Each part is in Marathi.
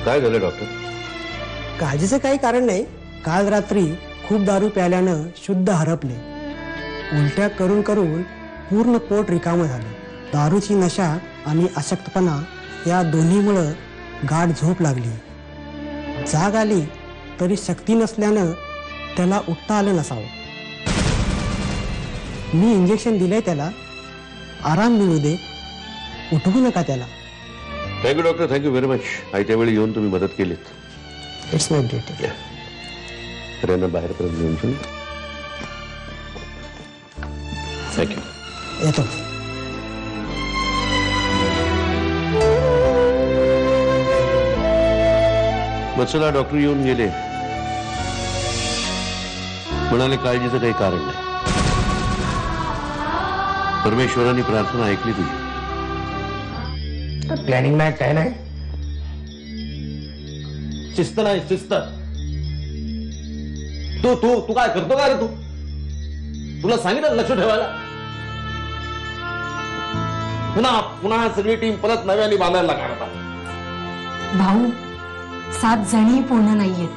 काय झालं डॉक्टर? काळजीचं काही कारण नाही. काल रात्री खूप दारू प्यायल्यानं शुद्ध हरपले. उलट्या करून करून पूर्ण पोट रिकामं झालं. दारूची नशा आणि अशक्तपणा या दोन्हीमुळं गाढ झोप लागली. जाग आली तरी शक्ती नसल्यानं त्याला उठता आलं नसावं. मी इंजेक्शन दिलंय त्याला. आराम मिळू दे, उठवू नका त्याला. Thank you doctor, thank you very much. आयत्या वेळी येऊन तुम्ही मदत केलीत. It's my duty. त्यांना बाहेरपर्यंत घेऊन चल. थँक्यू. येतो. वत्सला डॉक्टर येऊन गेले. म्हणाले काळजीचं काही कारण नाही. परमेश्वराने प्रार्थना ऐकली तुझी. प्लॅनिंग नाही, काय नाही. शिस्त नाही, शिस्त. तू तू तू काय करतो काय रे? तू तुला सांगितलं लक्ष ठेवायला. पुन्हा पुन्हा सगळी टीम परत नव्याने बांधायला लागणार. भाऊ 7 जणी पूर्ण नाहीयेत,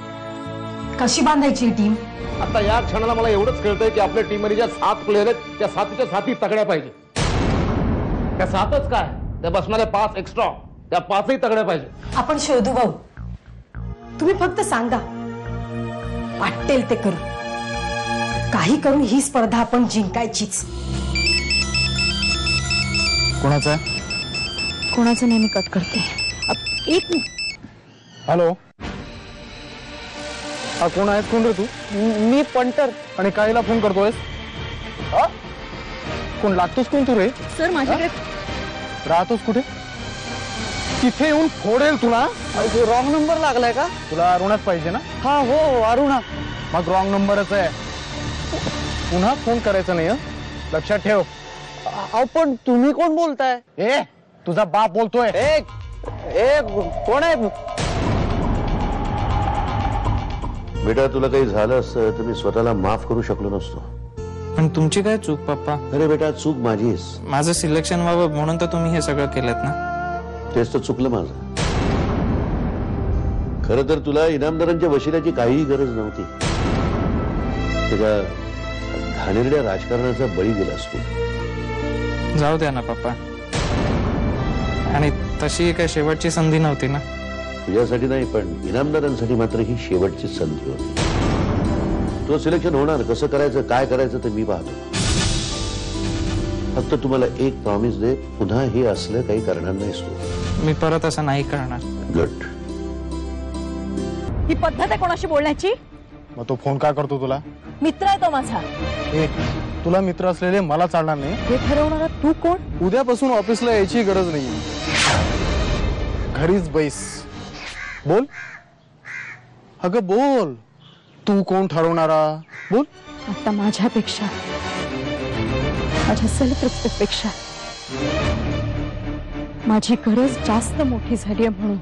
कशी बांधायची टीम? आता या क्षणाला मला एवढंच कळतंय की आपल्या टीम मध्ये ज्या 7 प्लेयर आहेत त्या 7च्या 7 तगड्या पाहिजे. त्या 7च काय, त्या बसणाऱ्या 5 एक्स्ट्रा, त्या 5ही तगड्या पाहिजे. आपण शोधू भाऊ, तुम्ही फक्त सांगा. वाटेल ते करू. काही करून ही स्पर्धा आपण जिंकायचीच. कोणाचा? कोणाचं नाही, मी कट करते. एक हॅलो, हा कोण आहेस? कोण रे तू? मी पंटर. आणि कायला फोन करतोयस? कोण लागतोस? कोण तू रे? सर माझ्याकडे. राहतोस कुठे? तिथे येऊन फोडेल तुला. रॉंग नंबर लागलाय का? तुला अरुणाच पाहिजे ना? हा हो, अरुणा. मग रॉंग नंबरच आहे. पुन्हा फोन करायचा नाही, लक्षात ठेव. पण तुम्ही कोण बोलताय? ए, तुझा बाप बोलतोय. कोण आहे? बेटा, तुला काही झालं असतं तर मी स्वतःला माफ करू शकलो नसतो. पण तुमची काय चूक पप्पा? अरे बेटा, चूक माझीच. माझं सिलेक्शन व्हावं म्हणून तर तुम्ही हे सगळं केलं ना. तेच तर चुकलं माझं. खरं तर तुला इनामदारांच्या वशिल्याची काहीही गरज नव्हती. त्याच्या घाणेरड्या राजकारणाचा बळी गेलास तू. जाऊ द्या ना पप्पा. आणि तशी काय शेवटची संधी नव्हती ना. तुझ्यासाठी नाही, पण इनामदारांसाठी मात्र ही शेवटची संधी होती. तो सिलेक्शन होणार, कसं करायचं, काय करायचं ते मी पाहतो. फक्त तुम्हाला एक प्रॉमिस दे, पुन्हा हे असलं काही करणार नाहीस तू. मी परत असं नाही करणार. गुड. ही पद्धत आहे कोणाशी बोलण्याची? मग तो फोन काय करतो तुला? मित्र आहे तो माझा. ए, तुला मित्र असलेले मला चालणार नाही. हे ठरवणारा तू कोण? उद्यापासून ऑफिसला यायची गरज नाही. घरीच बैस. बोल. अगं बोल. तू कोण ठरवणारा? बोल. आता माझ्यापेक्षा, माझ्या सेल्फ रिस्पेक्टपेक्षा माझी गरज जास्त मोठी झाली आहे म्हणून.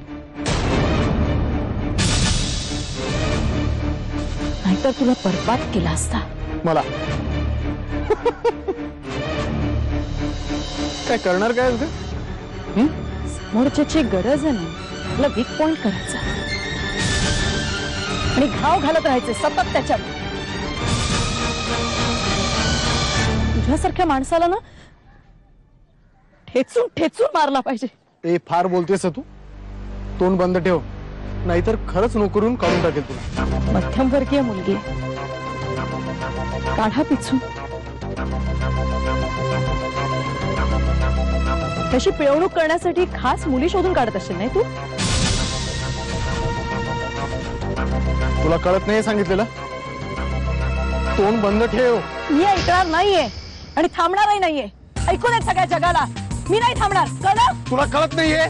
नाहीतर तुला बर्बाद केला असता. मला काय करणार काय? समोरच्याची गरज आहे ना, आपला वीक पॉइंट करायचा आणि घाव घालत राहायचे सतत त्याच्यात. तुझ्यासारख्या माणसाला ना ठेचून ठेचून मारला पाहिजे. ए, फार बोलतेस तू. तोंड बंद ठेव, नाहीतर खरंच नोकरून काढून टाकेल तुला. मध्यमवर्गीय मुलगी आहे. काढा पिचून. तशी पिळवणूक करण्यासाठी खास मुली शोधून काढत असेल नाही तू? तुला कळत नाही सांगितलेलं? तोंड बंद ठेव. मी ऐकणार नाहीये आणि थांबणारही नाहीये. ऐकून येत सगळ्या जगाला. मी नाही थांबणार. कळलं? तुला कळत नाहीये?